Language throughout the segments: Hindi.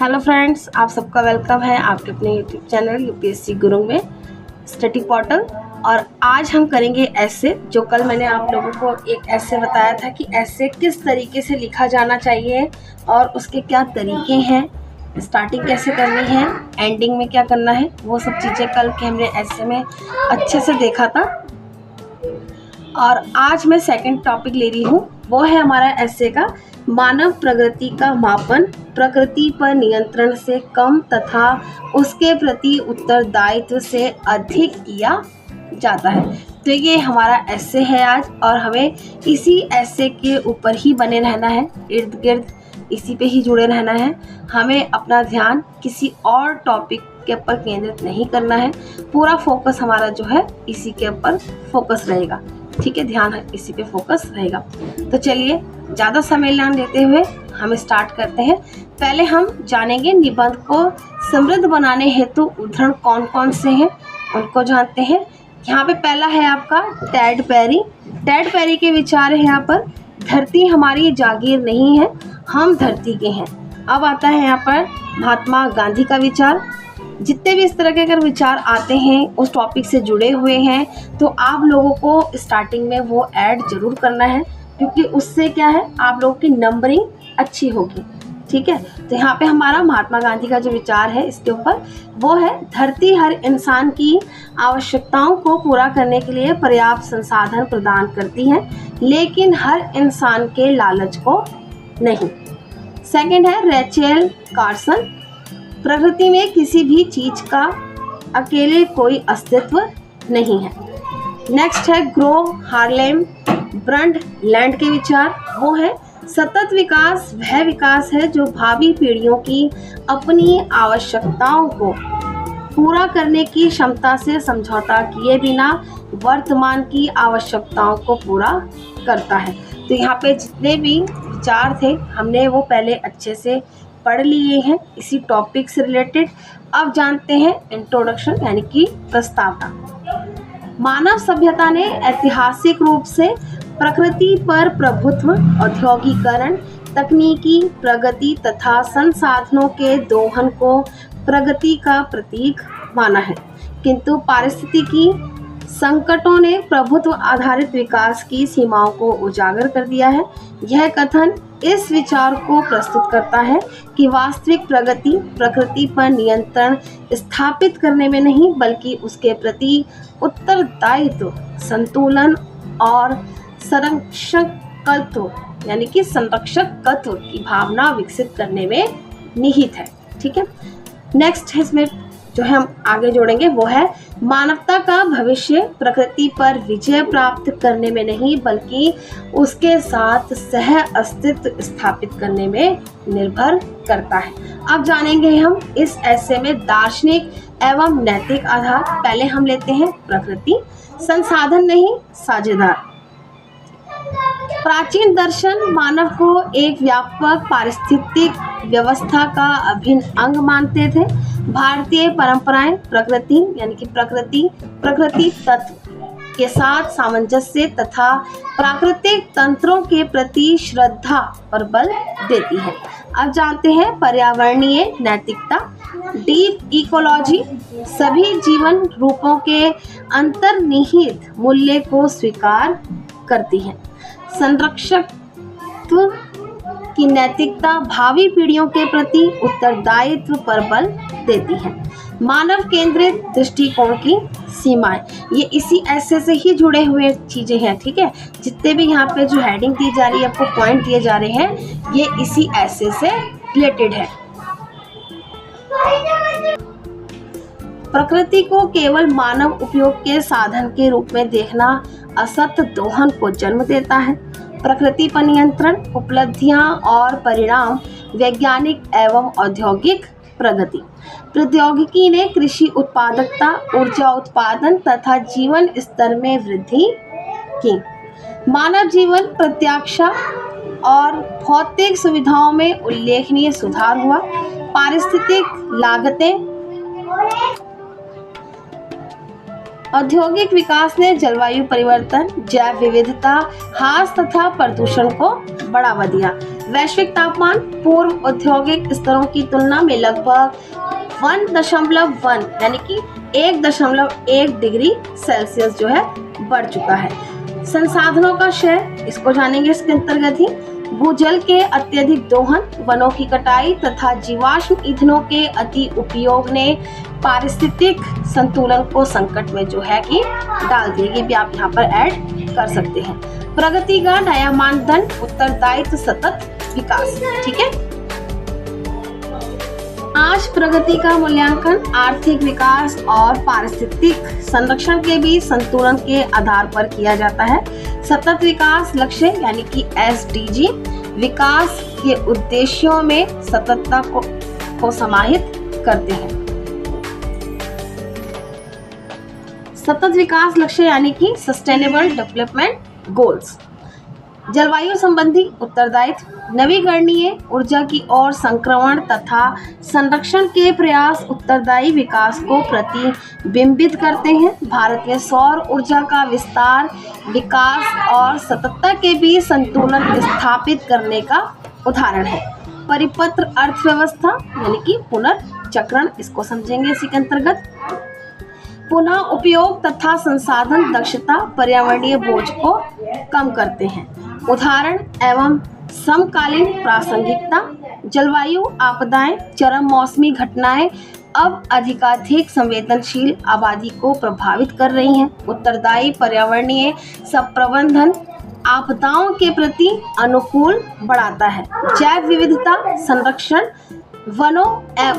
हेलो फ्रेंड्स, आप सबका वेलकम है आपके अपने यूट्यूब चैनल यूपीएससी गुरु में स्टडी पोर्टल। और आज हम करेंगे ऐसे, जो कल मैंने आप लोगों को एक ऐसे बताया था कि ऐसे किस तरीके से लिखा जाना चाहिए और उसके क्या तरीके हैं, स्टार्टिंग कैसे करनी है, एंडिंग में क्या करना है, वो सब चीज़ें कल के हमने ऐसे में अच्छे से देखा था। और आज मैं सेकंड टॉपिक ले रही हूँ, वो है हमारा ऐसे का मानव प्रगति का मापन प्रकृति पर नियंत्रण से कम तथा उसके प्रति उत्तरदायित्व से अधिक किया जाता है। तो ये हमारा ऐसे है आज, और हमें इसी ऐसे के ऊपर ही बने रहना है, इर्द गिर्द इसी पे ही जुड़े रहना है। हमें अपना ध्यान किसी और टॉपिक के ऊपर केंद्रित नहीं करना है, पूरा फोकस हमारा जो है इसी के ऊपर फोकस रहेगा। ठीक है, ध्यान इसी पे फोकस रहेगा। तो चलिए ज़्यादा समय ना लेते हुए हम स्टार्ट करते हैं। पहले हम जानेंगे निबंध को समृद्ध बनाने हेतु उदाहरण कौन कौन से हैं, उनको जानते हैं। यहाँ पे पहला है आपका टेड पेरी। टेड पेरी के विचार है यहाँ पर, धरती हमारी जागीर नहीं है, हम धरती के हैं। अब आता है यहाँ पर महात्मा गांधी का विचार। जितने भी इस तरह के अगर विचार आते हैं उस टॉपिक से जुड़े हुए हैं तो आप लोगों को स्टार्टिंग में वो ऐड जरूर करना है, क्योंकि उससे क्या है, आप लोगों की नंबरिंग अच्छी होगी। ठीक है, तो यहाँ पे हमारा महात्मा गांधी का जो विचार है इसके ऊपर वो है, धरती हर इंसान की आवश्यकताओं को पूरा करने के लिए पर्याप्त संसाधन प्रदान करती है, लेकिन हर इंसान के लालच को नहीं। सेकंड है रेचेल कार्सन। प्रकृति में किसी भी चीज का अकेले कोई अस्तित्व नहीं है। नेक्स्ट है ग्रो हार्लेम ब्रंडलैंड के विचार। वो है, सतत विकास वह विकास है जो भावी पीढ़ियों की अपनी आवश्यकताओं को पूरा करने की क्षमता से समझौता किए बिना वर्तमान की आवश्यकताओं को पूरा करता है। तो यहाँ पे जितने भी विचार थे हमने वो पहले अच्छे से पढ़ लिए हैं इसी टॉपिक से रिलेटेड। अब जानते हैं इंट्रोडक्शन यानी कि प्रस्तावना। मानव सभ्यता ने ऐतिहासिक रूप से प्रकृति पर प्रभुत्व, औद्योगिकरण, तकनीकी प्रगति तथा संसाधनों के दोहन को प्रगति का प्रतीक माना है, किंतु पारिस्थितिकी संकटों ने प्रभुत्व आधारित विकास की सीमाओं को उजागर कर दिया है। यह कथन इस विचार को प्रस्तुत करता है कि वास्तविक प्रगति प्रकृति पर नियंत्रण स्थापित करने में नहीं, बल्कि उसके प्रति उत्तरदायित्व, संतुलन और संरक्षकत्व यानी कि संरक्षकत्व की भावना विकसित करने में निहित है। ठीक है, नेक्स्ट है इसमें जो है हम आगे जोड़ेंगे वो है, मानवता का भविष्य प्रकृति पर विजय प्राप्त करने में नहीं, बल्कि उसके साथ सह अस्तित्व स्थापित करने में निर्भर करता है। अब जानेंगे हम इस ऐसे में दार्शनिक एवं नैतिक आधार। पहले हम लेते हैं प्रकृति, संसाधन नहीं साझेदार। प्राचीन दर्शन मानव को एक व्यापक पारिस्थितिक व्यवस्था का अभिन्न अंग मानते थे। भारतीय परंपराएं प्रकृति यानी कि प्रकृति तत्व के साथ सामंजस्य तथा प्राकृतिक तंत्रों के प्रति श्रद्धा पर बल देती है। अब जानते हैं पर्यावरणीय नैतिकता। डीप इकोलॉजी सभी जीवन रूपों के अंतर्निहित मूल्य को स्वीकार करती है। संरक्षकत्व की नैतिकता भावी पीढ़ियों के प्रति उत्तरदायित्व पर बल देती है। मानव केंद्रित दृष्टिकोण की सीमाएं, ये इसी ऐसे से ही जुड़े हुए चीजें हैं। ठीक है, जितने भी यहाँ पे जो हेडिंग दी जा रही है, आपको पॉइंट दिए जा रहे हैं, ये इसी ऐसे से रिलेटेड है। प्रकृति को केवल मानव उपयोग के साधन के रूप में देखना असत दोहन को जन्म देता है। प्रकृति पर नियंत्रण, उपलब्धियां और परिणाम, वैज्ञानिक एवं औद्योगिक प्रगति। प्रौद्योगिकी ने कृषि उत्पादकता, ऊर्जा उत्पादन तथा जीवन स्तर में वृद्धि की। मानव जीवन प्रत्याशा और भौतिक सुविधाओं में उल्लेखनीय सुधार हुआ। पारिस्थितिक लागतें, औद्योगिक विकास ने जलवायु परिवर्तन, जैव विविधता, ह्रास तथा प्रदूषण को बढ़ावा दिया। वैश्विक तापमान पूर्व औद्योगिक स्तरों की तुलना में लगभग 1.1 यानी कि 1.1 डिग्री सेल्सियस जो है बढ़ चुका है। संसाधनों का क्षय, इसको जानेंगे इसके अंतर्गत ही। भूजल के अत्यधिक दोहन, वनों की कटाई तथा जीवाश्म ईंधनों के अति उपयोग ने पारिस्थितिक संतुलन को संकट में जो है कि डाल दिया। ये भी आप यहाँ पर ऐड कर सकते हैं। प्रगति का नया मानदंड, उत्तरदायित्व, सतत विकास। ठीक है, आज प्रगति का मूल्यांकन आर्थिक विकास और पारिस्थितिक संरक्षण के बीच संतुलन के आधार पर किया जाता है। सतत विकास लक्ष्य यानी कि SDG विकास के उद्देश्यों में सततता को समाहित करते हैं। सतत विकास लक्ष्य यानी कि सस्टेनेबल डेवलपमेंट गोल्स। जलवायु संबंधी उत्तरदायित्व, नवीकरणीय ऊर्जा की ओर संक्रमण तथा संरक्षण के प्रयास उत्तरदायी विकास को प्रतिबिंबित करते हैं। भारत में सौर ऊर्जा का विस्तार, विकास और सततता के बीच संतुलन स्थापित करने का उदाहरण है। परिपत्र अर्थव्यवस्था यानी कि पुनर्चक्रण, इसको समझेंगे इसी के अंतर्गत। पुनः उपयोग तथा संसाधन दक्षता पर्यावरणीय बोझ को कम करते हैं। उदाहरण एवं समकालीन प्रासंगिकता, जलवायु आपदाएं, चरम मौसमी घटनाएं अब अधिकाधिक संवेदनशील आबादी को प्रभावित कर रही हैं। उत्तरदायी पर्यावरणीय सब प्रबंधन आपदाओं के प्रति अनुकूल बढ़ाता है। जैव विविधता संरक्षण, वनों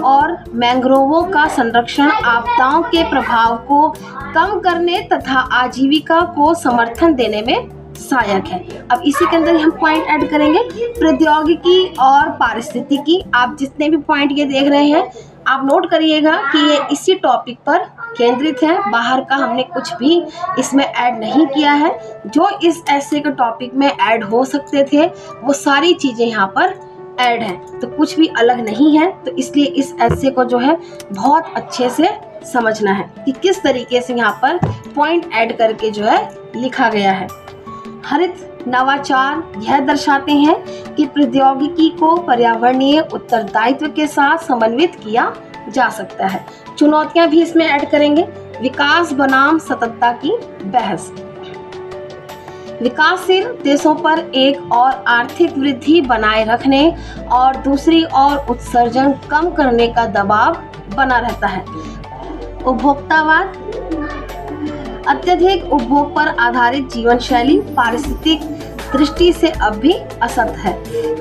और मैंग्रोवों का संरक्षण आपदाओं के प्रभाव को कम करने तथा आजीविका को समर्थन देने में सहायक है। अब इसी के अंदर हम पॉइंट ऐड करेंगे, प्रौद्योगिकी और पारिस्थितिकी। आप जितने भी पॉइंट ये देख रहे हैं आप नोट करिएगा कि ये इसी टॉपिक पर केंद्रित है, बाहर का हमने कुछ भी इसमें ऐड नहीं किया है। जो इस ऐसे के टॉपिक में ऐड हो सकते थे वो सारी चीज़ें यहाँ पर ऐड है, तो कुछ भी अलग नहीं है। तो इसलिए इस ऐसे को जो है बहुत अच्छे से समझना है कि किस तरीके से यहाँ पर पॉइंट ऐड करके जो है लिखा गया है। हरित नवाचार यह दर्शाते हैं कि प्रौद्योगिकी को पर्यावरणीय उत्तरदायित्व के साथ समन्वित किया जा सकता है। चुनौतियां भी इसमें ऐड करेंगे। विकास बनाम सततता की बहस, विकासशील देशों पर एक और आर्थिक वृद्धि बनाए रखने और दूसरी ओर उत्सर्जन कम करने का दबाव बना रहता है। उपभोक्तावाद, अत्यधिक उपभोग पर आधारित जीवन शैली पारिस्थितिक दृष्टि से अब भी असत है।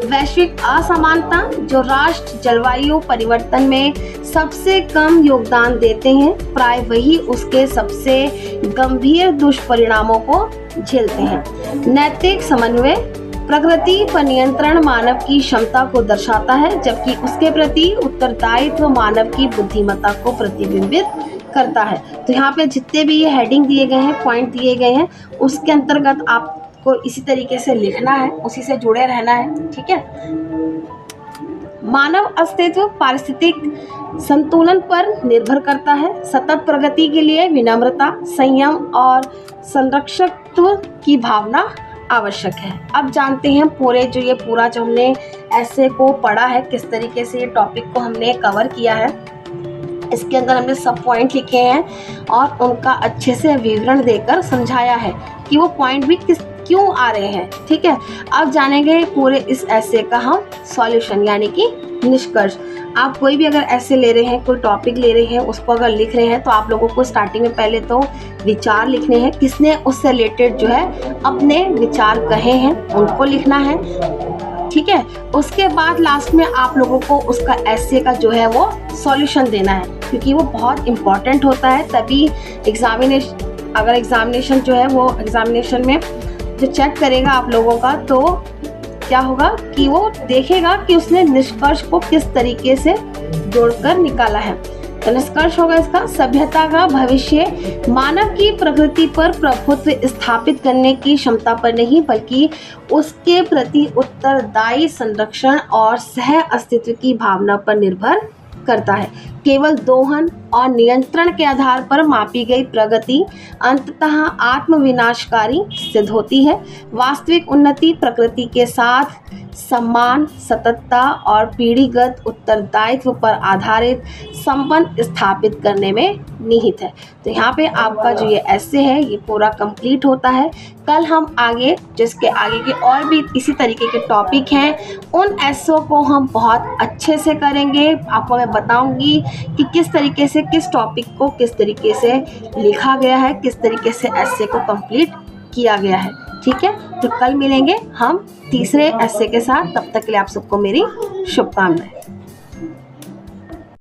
वैश्विक असमानता, जो राष्ट्र जलवायु परिवर्तन में सबसे कम योगदान देते हैं प्राय वही उसके सबसे गंभीर दुष्परिणामों को झेलते हैं। नैतिक समन्वय, प्रकृति पर नियंत्रण मानव की क्षमता को दर्शाता है जबकि उसके प्रति उत्तरदायित्व मानव की बुद्धिमत्ता को प्रतिबिंबित करता है। तो यहाँ पे जितने भी ये हेडिंग दिए गए हैं, पॉइंट दिए गए हैं, उसके अंतर्गत आपको इसी तरीके से लिखना है, उसी से जुड़े रहना है। ठीक है, मानव अस्तित्व पारिस्थितिक संतुलन पर निर्भर करता है। सतत प्रगति के लिए विनम्रता, संयम और संरक्षकत्व की भावना आवश्यक है। अब जानते हैं ये पूरा जो हमने ऐसे को पढ़ा है, किस तरीके से ये टॉपिक को हमने कवर किया है। इसके अंदर हमने सब पॉइंट लिखे हैं और उनका अच्छे से विवरण देकर समझाया है कि वो पॉइंट भी क्यों आ रहे हैं। ठीक है, अब जानेंगे पूरे इस ऐसे का हम सॉल्यूशन यानी कि निष्कर्ष। आप कोई भी अगर ऐसे ले रहे हैं, कोई टॉपिक ले रहे हैं, उसको अगर लिख रहे हैं तो आप लोगों को स्टार्टिंग में पहले तो विचार लिखने हैं, किसने उससे रिलेटेड जो है अपने विचार कहे हैं उनको लिखना है। ठीक है, उसके बाद लास्ट में आप लोगों को उसका ऐसे का जो है वो सॉल्यूशन देना है, क्योंकि वो बहुत इम्पॉर्टेंट होता है। तभी एग्जामिनेशन जो है वो एग्जामिनेशन में जो चेक करेगा आप लोगों का, तो क्या होगा कि वो देखेगा कि उसने निष्कर्ष को किस तरीके से जोड़कर निकाला है। तो निष्कर्ष होगा इसका, सभ्यता का भविष्य मानव की प्रकृति पर प्रभुत्व स्थापित करने की क्षमता पर नहीं बल्कि उसके प्रति उत्तरदायी संरक्षण और सह अस्तित्व की भावना पर निर्भर करता है। केवल दोहन, और नियंत्रण के आधार पर मापी गई प्रगति अंततः आत्मविनाशकारी सिद्ध होती है। वास्तविक उन्नति प्रकृति के साथ सम्मान, सततता और पीढ़ीगत उत्तरदायित्व पर आधारित संबंध स्थापित करने में निहित है। तो यहाँ पे आपका जो ये ऐसे है ये पूरा कंप्लीट होता है। कल हम आगे जिसके आगे के और भी इसी तरीके के टॉपिक हैं उन ऐसों को हम बहुत अच्छे से करेंगे। आपको मैं बताऊंगी कि किस तरीके से किस टॉपिक को किस तरीके से लिखा गया है, किस तरीके से ऐसे को कंप्लीट किया गया है। ठीक है, तो कल मिलेंगे हम तीसरे ऐसे के साथ। तब तक के लिए आप सबको मेरी शुभकामनाएं।